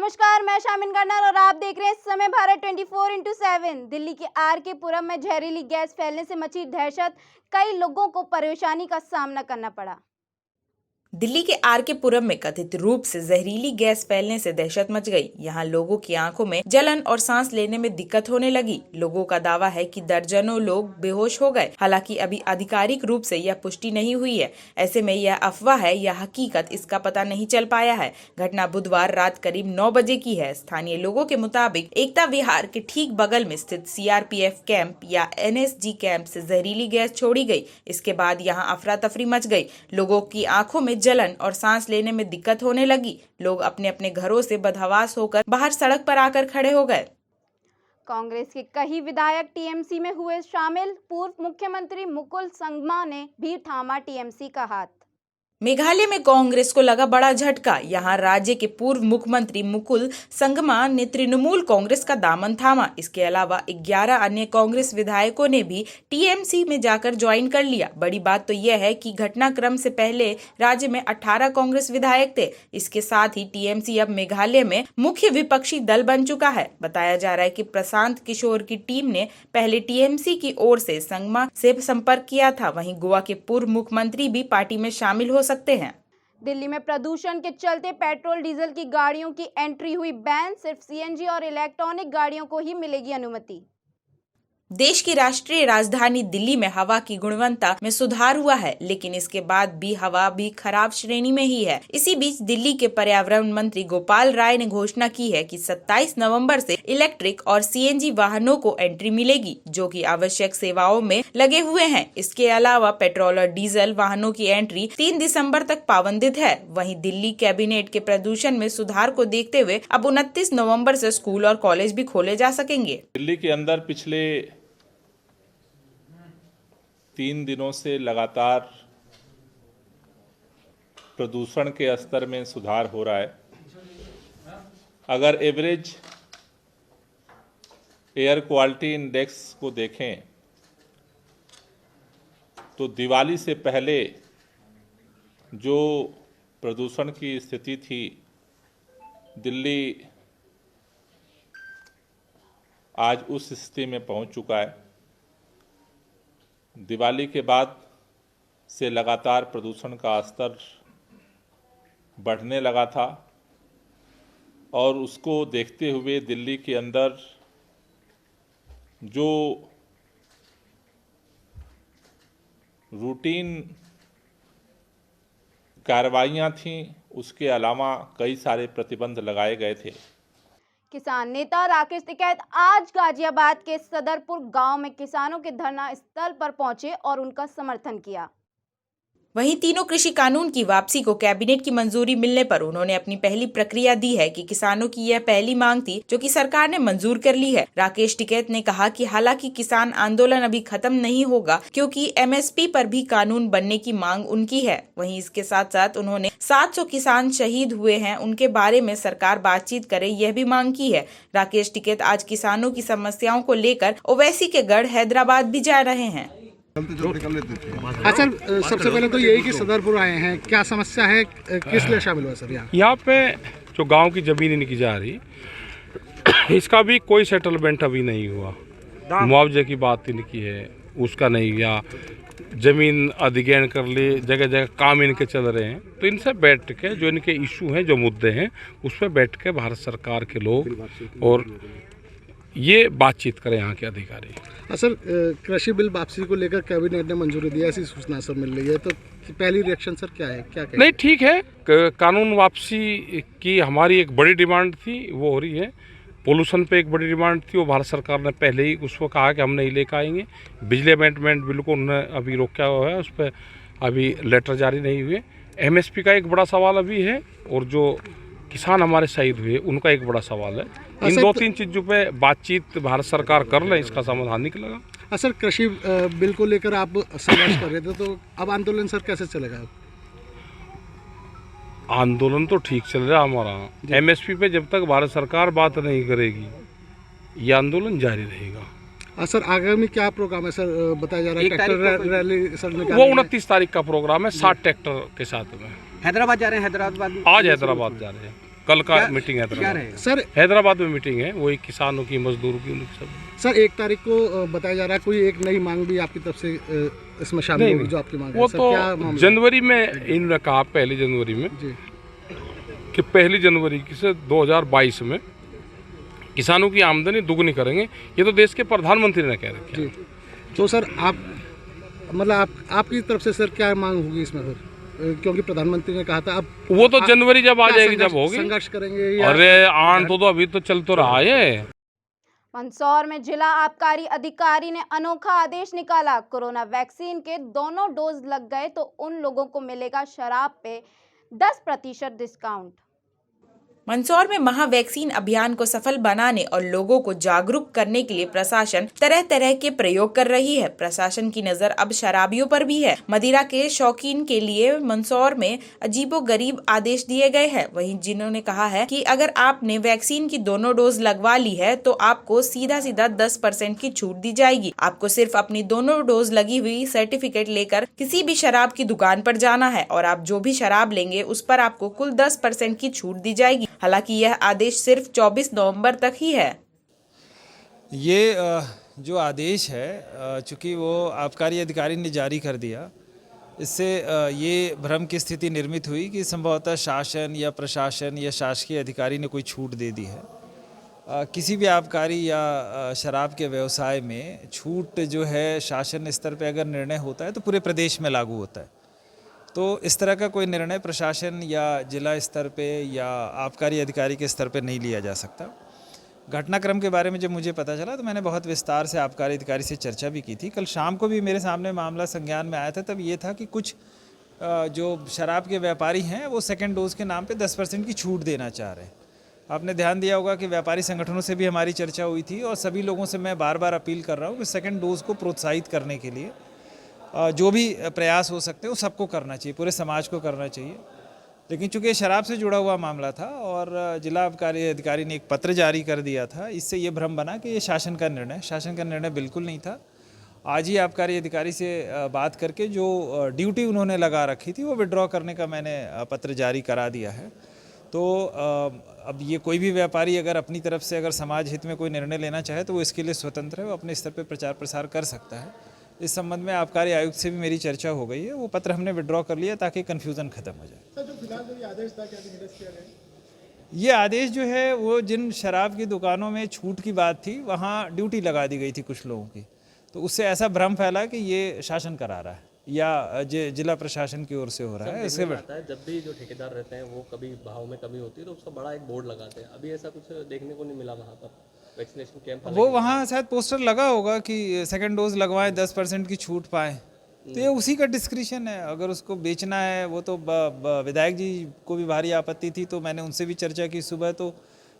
नमस्कार, मैं शामिन कर्नल और आप देख रहे हैं इस समय भारत 24/7। दिल्ली के आरके पुरम में जहरीली गैस फैलने से मची दहशत, कई लोगों को परेशानी का सामना करना पड़ा। दिल्ली के आरके पुरम में कथित रूप से जहरीली गैस फैलने से दहशत मच गई। यहाँ लोगों की आंखों में जलन और सांस लेने में दिक्कत होने लगी। लोगों का दावा है कि दर्जनों लोग बेहोश हो गए। हालांकि अभी आधिकारिक रूप से यह पुष्टि नहीं हुई है। ऐसे में यह अफवाह है या हकीकत, इसका पता नहीं चल पाया है। घटना बुधवार रात करीब 9 बजे की है। स्थानीय लोगों के मुताबिक एकता विहार के ठीक बगल में स्थित सीआरपीएफ कैंप या एनएसजी कैंप से जहरीली गैस छोड़ी गई। इसके बाद यहाँ अफरा तफरी मच गई। लोगों की आंखों में जलन और सांस लेने में दिक्कत होने लगी। लोग अपने अपने घरों से बदहवास होकर बाहर सड़क पर आकर खड़े हो गए। कांग्रेस के कई विधायक टीएमसी में हुए शामिल। पूर्व मुख्यमंत्री मुकुल संगमा ने भी थामा टीएमसी का हाथ। मेघालय में कांग्रेस को लगा बड़ा झटका। यहाँ राज्य के पूर्व मुख्यमंत्री मुकुल संगमा ने तृणमूल कांग्रेस का दामन थामा। इसके अलावा 11 अन्य कांग्रेस विधायकों ने भी टीएमसी में जाकर ज्वाइन कर लिया। बड़ी बात तो यह है कि घटनाक्रम से पहले राज्य में 18 कांग्रेस विधायक थे। इसके साथ ही टीएमसी अब मेघालय में मुख्य विपक्षी दल बन चुका है। बताया जा रहा है कि प्रशांत किशोर की टीम ने पहले टीएमसी की ओर से संगमा से संपर्क किया था। वहीं गोवा के पूर्व मुख्यमंत्री भी पार्टी में शामिल हो सकते हैं। दिल्ली में प्रदूषण के चलते पेट्रोल डीजल की गाड़ियों की एंट्री हुई बैन। सिर्फ सीएनजी और इलेक्ट्रॉनिक गाड़ियों को ही मिलेगी अनुमति। देश की राष्ट्रीय राजधानी दिल्ली में हवा की गुणवत्ता में सुधार हुआ है, लेकिन इसके बाद भी हवा भी खराब श्रेणी में ही है। इसी बीच दिल्ली के पर्यावरण मंत्री गोपाल राय ने घोषणा की है कि 27 नवंबर से इलेक्ट्रिक और सीएनजी वाहनों को एंट्री मिलेगी, जो कि आवश्यक सेवाओं में लगे हुए हैं। इसके अलावा पेट्रोल और डीजल वाहनों की एंट्री 3 दिसंबर तक पाबंदित है। वहीं दिल्ली कैबिनेट के प्रदूषण में सुधार को देखते हुए अब 29 नवम्बर से स्कूल और कॉलेज भी खोले जा सकेंगे। दिल्ली के अंदर पिछले 3 दिनों से लगातार प्रदूषण के स्तर में सुधार हो रहा है। अगर एवरेज एयर क्वालिटी इंडेक्स को देखें तो दिवाली से पहले जो प्रदूषण की स्थिति थी, दिल्ली आज उस स्थिति में पहुंच चुका है। दिवाली के बाद से लगातार प्रदूषण का स्तर बढ़ने लगा था और उसको देखते हुए दिल्ली के अंदर जो रूटीन कार्रवाइयां थीं, उसके अलावा कई सारे प्रतिबंध लगाए गए थे। किसान नेता राकेश टिकैत आज गाजियाबाद के सदरपुर गांव में किसानों के धरना स्थल पर पहुंचे और उनका समर्थन किया। वहीं तीनों कृषि कानून की वापसी को कैबिनेट की मंजूरी मिलने पर उन्होंने अपनी पहली प्रक्रिया दी है कि किसानों की यह पहली मांग थी, जो कि सरकार ने मंजूर कर ली है। राकेश टिकैत ने कहा कि हालांकि किसान आंदोलन अभी खत्म नहीं होगा, क्योंकि एमएसपी पर भी कानून बनने की मांग उनकी है। वहीं इसके साथ साथ उन्होंने 700 किसान शहीद हुए हैं, उनके बारे में सरकार बातचीत करे, यह भी मांग की है। राकेश टिकैत आज किसानों की समस्याओं को लेकर ओवैसी के गढ़ हैदराबाद भी जा रहे हैं। सर, सबसे पहले तो यही कि सदरपुर आए हैं, क्या समस्या है, किस लिए शामिल हुआ सर? यहाँ पे जो गांव की जमीन इनकी जा रही, इसका भी कोई सेटलमेंट अभी नहीं हुआ। मुआवजे की बात इनकी है, उसका नहीं हुआ। जमीन अधिग्रहण कर ली, जगह जगह काम इनके चल रहे हैं। तो इनसे बैठ के जो इनके इशू हैं, जो मुद्दे हैं, उस पर बैठ के भारत सरकार के लोग और ये बातचीत करें यहाँ के अधिकारी। सर, कृषि बिल वापसी को लेकर कैबिनेट ने मंजूरी दिया, ऐसी सूचना सर मिल रही है, तो पहली रिएक्शन सर क्या है? क्या नहीं, ठीक है, कानून वापसी की हमारी एक बड़ी डिमांड थी, वो हो रही है। पोल्यूशन पे एक बड़ी डिमांड थी, वो भारत सरकार ने पहले ही उसको कहा कि हम नहीं लेकर आएंगे। बिजली अमेंडमेंट बिल को उन्होंने अभी रोका हुआ है, उस पर अभी लेटर जारी नहीं हुए। एमएसपी का एक बड़ा सवाल अभी है, और जो किसान हमारे शहीद हुए उनका एक बड़ा सवाल है। इन 2-3 चीज़ों पे बातचीत भारत सरकार कर ले, इसका समाधान निकलेगा। सर, कृषि बिल को लेकर आप संघर्ष कर रहे थे, तो अब आंदोलन सर कैसे चलेगा? आंदोलन तो ठीक चल रहा है हमारा। एमएसपी पे जब तक भारत सरकार बात नहीं करेगी, ये आंदोलन जारी रहेगा। सर, आगामी क्या प्रोग्राम है सर? बताया जा रहा है ट्रैक्टर रैली सर ने, वो 29 तारीख का प्रोग्राम है, 60 ट्रैक्टर के साथ में। हैदराबाद जा रहे हैं? हैदराबाद आज हैदराबाद जा रहे हैं। कल का मीटिंग है सर हैदराबाद में मीटिंग है, वही किसानों की, मजदूरों की, उनकी सब। सर 1 तारीख को बताया जा रहा है कोई एक नई मांग भी आपकी तरफ से इसमें शामिल होगी, जो आपकी मांग है वो सर, तो क्या मामला है? जनवरी में इन्होंने कहा, 1 जनवरी में जी कि 1 जनवरी से 2022 में किसानों की आमदनी दुगनी करेंगे। ये तो देश के प्रधानमंत्री ने कह रखा है। जी, तो सर आपकी तरफ से सर क्या मांग होगी इसमें फिर, क्योंकि प्रधानमंत्री ने कहा था अब वो तो जनवरी जब आ जाएगी, जब होगी। संघर्ष करेंगे या अरे आन तो अभी तो चल तो रहा है। मंदसौर में जिला आबकारी अधिकारी ने अनोखा आदेश निकाला। कोरोना वैक्सीन के दोनों डोज लग गए तो उन लोगों को मिलेगा शराब पे 10% डिस्काउंट। मंदसौर में महावैक्सीन अभियान को सफल बनाने और लोगों को जागरूक करने के लिए प्रशासन तरह तरह के प्रयोग कर रही है। प्रशासन की नजर अब शराबियों पर भी है। मदिरा के शौकीन के लिए मंदसौर में अजीबोगरीब आदेश दिए गए हैं। वहीं जिन्होंने कहा है कि अगर आपने वैक्सीन की दोनों डोज लगवा ली है तो आपको सीधा 10% की छूट दी जाएगी। आपको सिर्फ अपनी दोनों डोज लगी हुई सर्टिफिकेट लेकर किसी भी शराब की दुकान पर जाना है और आप जो भी शराब लेंगे उस पर आपको कुल 10% की छूट दी जाएगी। हालांकि यह आदेश सिर्फ 24 नवंबर तक ही है। ये जो आदेश है, चूँकि वो आबकारी अधिकारी ने जारी कर दिया, इससे ये भ्रम की स्थिति निर्मित हुई कि संभवतः शासन या प्रशासन या शासकीय अधिकारी ने कोई छूट दे दी है। किसी भी आबकारी या शराब के व्यवसाय में छूट जो है शासन स्तर पे अगर निर्णय होता है तो पूरे प्रदेश में लागू होता है। तो इस तरह का कोई निर्णय प्रशासन या जिला स्तर पे या आबकारी अधिकारी के स्तर पे नहीं लिया जा सकता। घटनाक्रम के बारे में जब मुझे पता चला तो मैंने बहुत विस्तार से आबकारी अधिकारी से चर्चा भी की थी। कल शाम को भी मेरे सामने मामला संज्ञान में आया था। तब ये था कि कुछ जो शराब के व्यापारी हैं वो सेकेंड डोज के नाम पे 10% की छूट देना चाह रहे हैं। आपने ध्यान दिया होगा कि व्यापारी संगठनों से भी हमारी चर्चा हुई थी और सभी लोगों से मैं बार बार अपील कर रहा हूँ कि सेकेंड डोज को प्रोत्साहित करने के लिए जो भी प्रयास हो सकते हैं वो सबको करना चाहिए, पूरे समाज को करना चाहिए। लेकिन चूंकि ये शराब से जुड़ा हुआ मामला था और जिला आबकारी अधिकारी ने एक पत्र जारी कर दिया था, इससे ये भ्रम बना कि ये शासन का निर्णय बिल्कुल नहीं था। आज ही आबकारी अधिकारी से बात करके जो ड्यूटी उन्होंने लगा रखी थी वो विड्रॉ करने का मैंने पत्र जारी करा दिया है। तो अब ये कोई भी व्यापारी अगर अपनी तरफ से अगर समाज हित में कोई निर्णय लेना चाहे तो वो इसके लिए स्वतंत्र है, वो अपने स्तर पर प्रचार प्रसार कर सकता है। इस संबंध में आबकारी आयुक्त से भी मेरी चर्चा हो गई है, वो पत्र हमने विड्रॉ कर लिया ताकि कन्फ्यूज़न खत्म हो जाए। सर जो फिलहाल जो ये आदेश था क्या निरस्त किया गया? ये आदेश जो है वो जिन शराब की दुकानों में छूट की बात थी वहाँ ड्यूटी लगा दी गई थी कुछ लोगों की, तो उससे ऐसा भ्रम फैला कि ये शासन करा रहा है या जिला प्रशासन की ओर से हो रहा है। इसके आता है जब भी जो ठेकेदार रहते हैं वो कभी भाव में कमी होती है तो उसका बड़ा एक बोर्ड लगाते हैं। अभी ऐसा कुछ देखने को नहीं मिला वहाँ पर वैक्सीनेशन कैंप। वो वहाँ शायद पोस्टर लगा होगा कि सेकंड डोज लगवाएं 10% की छूट पाएँ, तो ये उसी का डिस्क्रिप्शन है। अगर उसको बेचना है, वो तो विधायक जी को भी भारी आपत्ति थी, तो मैंने उनसे भी चर्चा की सुबह, तो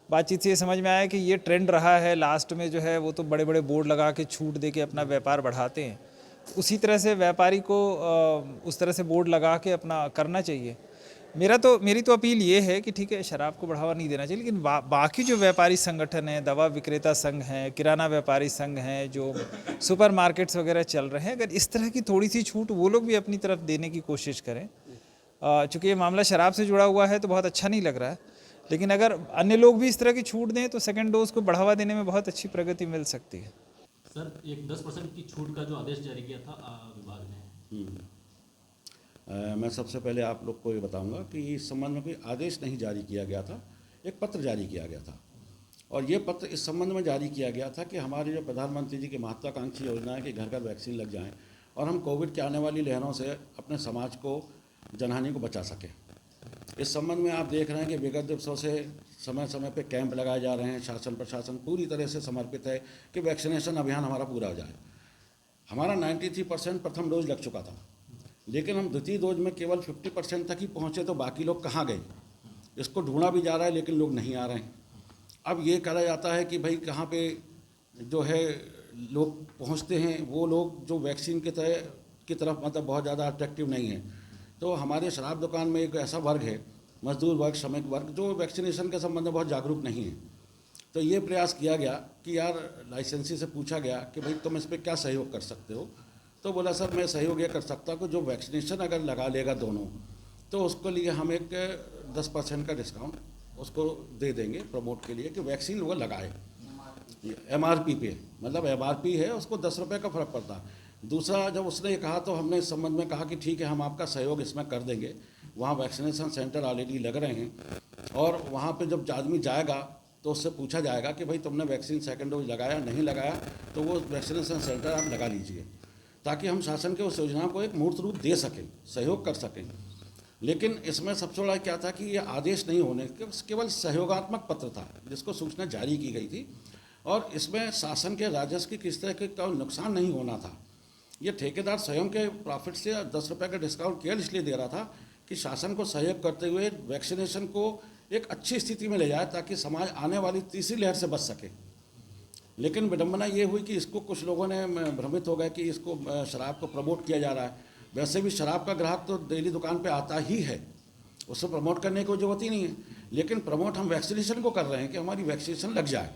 बातचीत से ये समझ में आया कि ये ट्रेंड रहा है लास्ट में जो है वो तो बड़े बड़े बोर्ड लगा के छूट दे के अपना व्यापार बढ़ाते हैं। उसी तरह से व्यापारी को उस तरह से बोर्ड लगा के अपना करना चाहिए। मेरी तो अपील ये है कि ठीक है शराब को बढ़ावा नहीं देना चाहिए, लेकिन बाकी जो व्यापारी संगठन हैं, दवा विक्रेता संघ हैं, किराना व्यापारी संघ हैं, जो सुपर मार्केट्स वगैरह चल रहे हैं, अगर इस तरह की थोड़ी सी छूट वो लोग भी अपनी तरफ देने की कोशिश करें। चूँकि ये मामला शराब से जुड़ा हुआ है तो बहुत अच्छा नहीं लग रहा है, लेकिन अगर अन्य लोग भी इस तरह की छूट दें तो सेकेंड डोज को बढ़ावा देने में बहुत अच्छी प्रगति मिल सकती है। सर एक 10% की छूट का जो आदेश जारी किया था विभाग ने, मैं सबसे पहले आप लोग को ये बताऊंगा कि इस संबंध में कोई आदेश नहीं जारी किया गया था, एक पत्र जारी किया गया था। और ये पत्र इस संबंध में जारी किया गया था कि हमारी जो प्रधानमंत्री जी की महत्वाकांक्षी योजना है कि घर घर वैक्सीन लग जाएं और हम कोविड की आने वाली लहरों से अपने समाज को, जनहानि को बचा सकें। इस संबंध में आप देख रहे हैं कि विगत दिवसों से समय समय पे कैंप लगाए जा रहे हैं। शासन प्रशासन पूरी तरह से समर्पित है कि वैक्सीनेशन अभियान हमारा पूरा हो जाए। हमारा 93% प्रथम डोज लग चुका था, लेकिन हम द्वितीय डोज में केवल 50% तक ही पहुँचे, तो बाकी लोग कहाँ गए? इसको ढूंढा भी जा रहा है लेकिन लोग नहीं आ रहे हैं। अब ये कहा जाता है कि भाई कहाँ पे जो है लोग पहुँचते हैं, वो लोग जो वैक्सीन की तरफ मतलब बहुत ज़्यादा अट्रैक्टिव नहीं है। तो हमारे शराब दुकान में एक ऐसा वर्ग है, मजदूर वर्ग, श्रमिक वर्ग, जो वैक्सीनेशन के संबंध में बहुत जागरूक नहीं है। तो ये प्रयास किया गया कि यार लाइसेंसी से पूछा गया कि भाई तुम इस पर क्या सहयोग कर सकते हो, तो बोला सर मैं सहयोग ये कर सकता हूँ, जो वैक्सीनेशन अगर लगा लेगा दोनों तो उसके लिए हम एक 10% का डिस्काउंट उसको दे देंगे प्रमोट के लिए कि वैक्सीन वो लगाए। MRP पे, मतलब MRP है, उसको 10 रुपये का फ़र्क पड़ता है। दूसरा, जब उसने ये कहा तो हमने इस संबंध में कहा कि ठीक है, हम आपका सहयोग इसमें कर देंगे। वहाँ वैक्सीनेशन सेंटर ऑलरेडी लग रहे हैं और वहाँ पे जब आदमी जाएगा तो उससे पूछा जाएगा कि भाई तुमने वैक्सीन सेकंड डोज लगाया, नहीं लगाया, तो वो वैक्सीनेशन सेंटर आप लगा लीजिए, ताकि हम शासन के उस योजना को एक मूर्त रूप दे सकें, सहयोग कर सकें। लेकिन इसमें सबसे बड़ा क्या था कि ये आदेश नहीं होने, केवल सहयोगात्मक पत्र था जिसको सूचना जारी की गई थी और इसमें शासन के राजस्व की किस तरह का नुकसान नहीं होना था। ये ठेकेदार स्वयं के प्रॉफिट से 10 रुपये का डिस्काउंट केवल इसलिए दे रहा था कि शासन को सहयोग करते हुए वैक्सीनेशन को एक अच्छी स्थिति में ले जाए ताकि समाज आने वाली तीसरी लहर से बच सके। लेकिन विडंबना ये हुई कि इसको कुछ लोगों ने भ्रमित हो गए कि इसको शराब को प्रमोट किया जा रहा है। वैसे भी शराब का ग्राहक तो डेली दुकान पे आता ही है, उसको प्रमोट करने की कोई ज़रूरत ही नहीं है। लेकिन प्रमोट हम वैक्सीनेशन को कर रहे हैं कि हमारी वैक्सीनेशन लग जाए।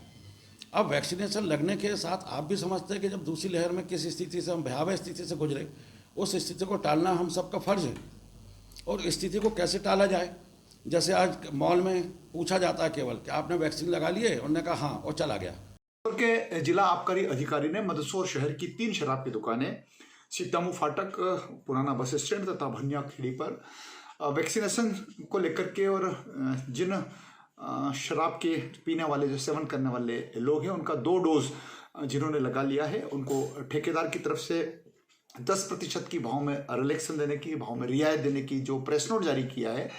अब वैक्सीनेशन लगने के साथ आप भी समझते हैं कि जब दूसरी लहर में किस स्थिति से हम भयावह स्थिति से गुजरे, उस स्थिति को टालना हम सबका फर्ज है। और इस स्थिति को कैसे टाला जाए, जैसे आज मॉल में पूछा जाता है केवल कि आपने वैक्सीन लगा लिए, उन्होंने कहा हाँ और चला गया। के जिला आबकारी अधिकारी ने मंदसौर शहर की 3 शराब की दुकानें सीतामू फाटक, पुराना बस स्टैंड तथा भनिया खेड़ी पर वैक्सीनेशन को लेकर के और जिन शराब के पीने वाले, जो सेवन करने वाले लोग हैं, उनका 2 डोज जिन्होंने लगा लिया है, उनको ठेकेदार की तरफ से 10% की भाव में रिलैक्सेशन देने की, भाव में रियायत देने की जो प्रेस नोट जारी किया है,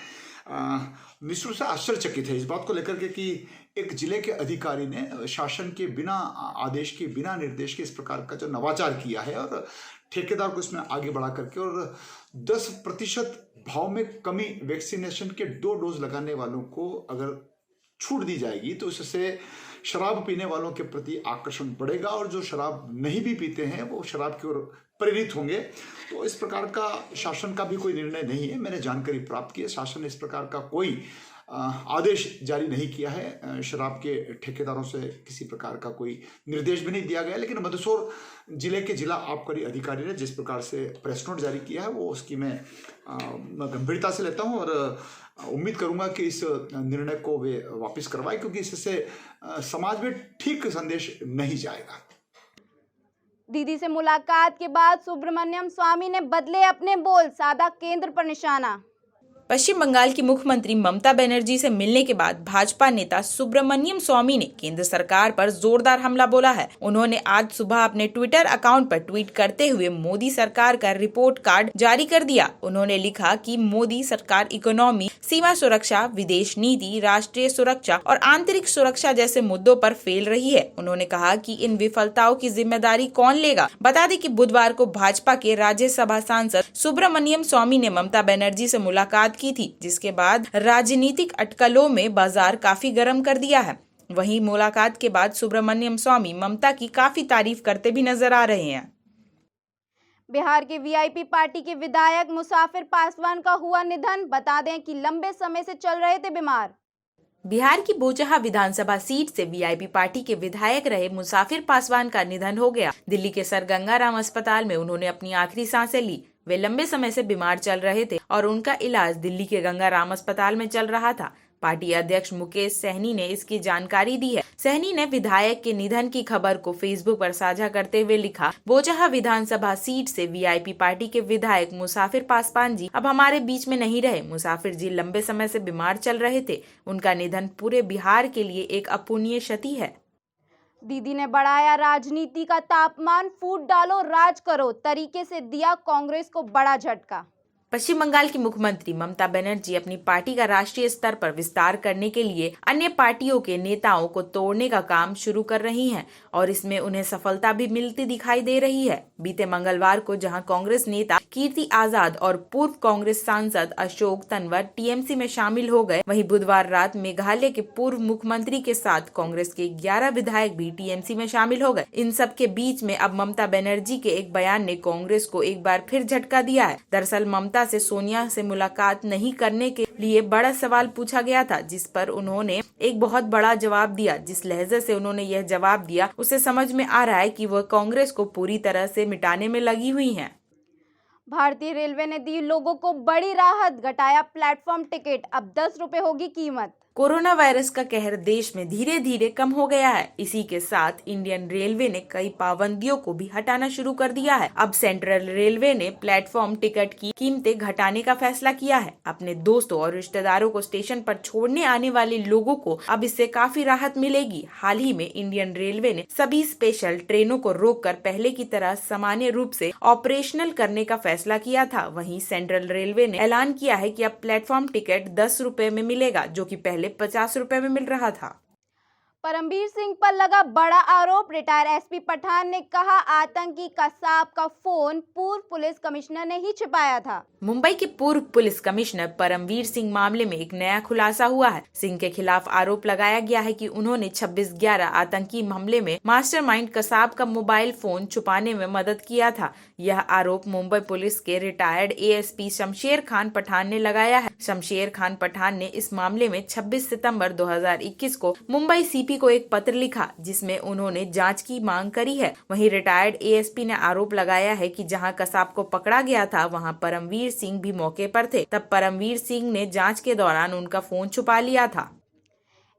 निश्चित रूप से आश्चर्यचकित है इस बात को लेकर के कि एक जिले के अधिकारी ने शासन के बिना आदेश के, बिना निर्देश के इस प्रकार का जो नवाचार किया है और ठेकेदार को इसमें आगे बढ़ा करके और 10% भाव में कमी वैक्सीनेशन के 2 डोज लगाने वालों को अगर छूट दी जाएगी तो इससे शराब पीने वालों के प्रति आकर्षण बढ़ेगा और जो शराब नहीं भी पीते हैं वो शराब की ओर प्रेरित होंगे। तो इस प्रकार का शासन का भी कोई निर्णय नहीं है। मैंने जानकारी प्राप्त की है, शासन ने इस प्रकार का कोई आदेश जारी नहीं किया है। शराब के ठेकेदारों से किसी प्रकार का कोई निर्देश भी नहीं दिया गया। लेकिन मंदसौर जिले के जिला आबकारी अधिकारी ने जिस प्रकार से प्रेस नोट जारी किया है वो उसकी मैं गंभीरता से लेता हूं और उम्मीद करूंगा कि इस निर्णय को वे वापस करवाएं, क्योंकि इससे समाज में ठीक संदेश नहीं जाएगा। दीदी से मुलाकात के बाद सुब्रमण्यम स्वामी ने बदले अपने बोल, साधा केंद्र पर निशाना। पश्चिम बंगाल की मुख्यमंत्री ममता बनर्जी से मिलने के बाद भाजपा नेता सुब्रमण्यम स्वामी ने केंद्र सरकार पर जोरदार हमला बोला है। उन्होंने आज सुबह अपने ट्विटर अकाउंट पर ट्वीट करते हुए मोदी सरकार का रिपोर्ट कार्ड जारी कर दिया। उन्होंने लिखा कि मोदी सरकार इकोनॉमी, सीमा सुरक्षा, विदेश नीति, राष्ट्रीय सुरक्षा और आंतरिक सुरक्षा जैसे मुद्दों पर फेल रही है। उन्होंने कहा कि इन विफलताओं की जिम्मेदारी कौन लेगा। बता दें कि बुधवार को भाजपा के राज्यसभा सांसद सुब्रमण्यम स्वामी ने ममता बनर्जी से मुलाकात की थी, जिसके बाद राजनीतिक अटकलों में बाजार काफी गर्म कर दिया है। वहीं मुलाकात के बाद सुब्रमण्यम स्वामी ममता की काफी तारीफ करते भी नजर आ रहे हैं। बिहार के वीआईपी पार्टी के विधायक मुसाफिर पासवान का हुआ निधन। बता दें कि लंबे समय से चल रहे थे बीमार। बिहार की बोचहा विधानसभा सीट से वीआईपी पार्टी के विधायक रहे मुसाफिर पासवान का निधन हो गया। दिल्ली के सर गंगाराम अस्पताल में उन्होंने अपनी आखिरी सांसें ली। वे लंबे समय से बीमार चल रहे थे और उनका इलाज दिल्ली के गंगाराम अस्पताल में चल रहा था। पार्टी अध्यक्ष मुकेश सहनी ने इसकी जानकारी दी है। सहनी ने विधायक के निधन की खबर को फेसबुक पर साझा करते हुए लिखा, बोचहा विधानसभा सीट से वीआईपी पार्टी के विधायक मुसाफिर पासवान जी अब हमारे बीच में नहीं रहे। मुसाफिर जी लंबे समय से बीमार चल रहे थे। उनका निधन पूरे बिहार के लिए एक अपूरणीय क्षति है। दीदी ने बढ़ाया राजनीति का तापमान, फूट डालो राज करो तरीके से दिया कांग्रेस को बड़ा झटका। पश्चिम बंगाल की मुख्यमंत्री ममता बनर्जी अपनी पार्टी का राष्ट्रीय स्तर पर विस्तार करने के लिए अन्य पार्टियों के नेताओं को तोड़ने का काम शुरू कर रही हैं और इसमें उन्हें सफलता भी मिलती दिखाई दे रही है। बीते मंगलवार को जहां कांग्रेस नेता कीर्ति आजाद और पूर्व कांग्रेस सांसद अशोक तंवर टीएमसी में शामिल हो गए, वहीं बुधवार रात मेघालय के पूर्व मुख्यमंत्री के साथ कांग्रेस के 11 विधायक भी टीएमसी में शामिल हो गए। इन सब के बीच में अब ममता बनर्जी के एक बयान ने कांग्रेस को एक बार फिर झटका दिया है। दरअसल ममता से सोनिया से मुलाकात नहीं करने के लिए बड़ा सवाल पूछा गया था, जिस पर उन्होंने एक बहुत बड़ा जवाब दिया। जिस लहजे से उन्होंने यह जवाब दिया उससे समझ में आ रहा है कि वह कांग्रेस को पूरी तरह से मिटाने में लगी हुई हैं। भारतीय रेलवे ने दी लोगों को बड़ी राहत, घटाया प्लेटफॉर्म टिकट, अब 10 रुपए होगी कीमत। कोरोना वायरस का कहर देश में धीरे धीरे कम हो गया है। इसी के साथ इंडियन रेलवे ने कई पाबंदियों को भी हटाना शुरू कर दिया है। अब सेंट्रल रेलवे ने प्लेटफॉर्म टिकट की कीमतें घटाने का फैसला किया है। अपने दोस्तों और रिश्तेदारों को स्टेशन पर छोड़ने आने वाले लोगों को अब इससे काफी राहत मिलेगी। हाल ही में इंडियन रेलवे ने सभी स्पेशल ट्रेनों को रोककर पहले की तरह सामान्य रूप से ऑपरेशनल करने का फैसला किया था। वहीं सेंट्रल रेलवे ने ऐलान किया है कि अब प्लेटफॉर्म टिकट 10 रुपए में मिलेगा, जो कि पहले 50 रुपए में मिल रहा था। परमवीर सिंह पर लगा बड़ा आरोप। रिटायर एसपी पठान ने कहा, आतंकी कसाब का फोन पूर्व पुलिस कमिश्नर ने ही छिपाया था। मुंबई के पूर्व पुलिस कमिश्नर परमवीर सिंह मामले में एक नया खुलासा हुआ है। सिंह के खिलाफ आरोप लगाया गया है कि उन्होंने 26/11 आतंकी हमले में मास्टरमाइंड कसाब का मोबाइल फोन छुपाने में मदद किया था। यह आरोप मुंबई पुलिस के रिटायर्ड एएसपी शमशेर खान पठान ने लगाया है। शमशेर खान पठान ने इस मामले में 26 सितंबर 2021 को मुंबई सीपी को एक पत्र लिखा, जिसमें उन्होंने जांच की मांग करी है। वहीं रिटायर्ड एएसपी ने आरोप लगाया है कि जहां कसाब को पकड़ा गया था, वहां परमवीर सिंह भी मौके पर थे। तब परमवीर सिंह ने जांच के दौरान उनका फोन छुपा लिया था।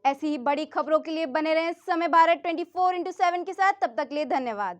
ऐसी ही बड़ी खबरों के लिए बने रहें समय भारत 24/7 के साथ। तब तक के लिए धन्यवाद।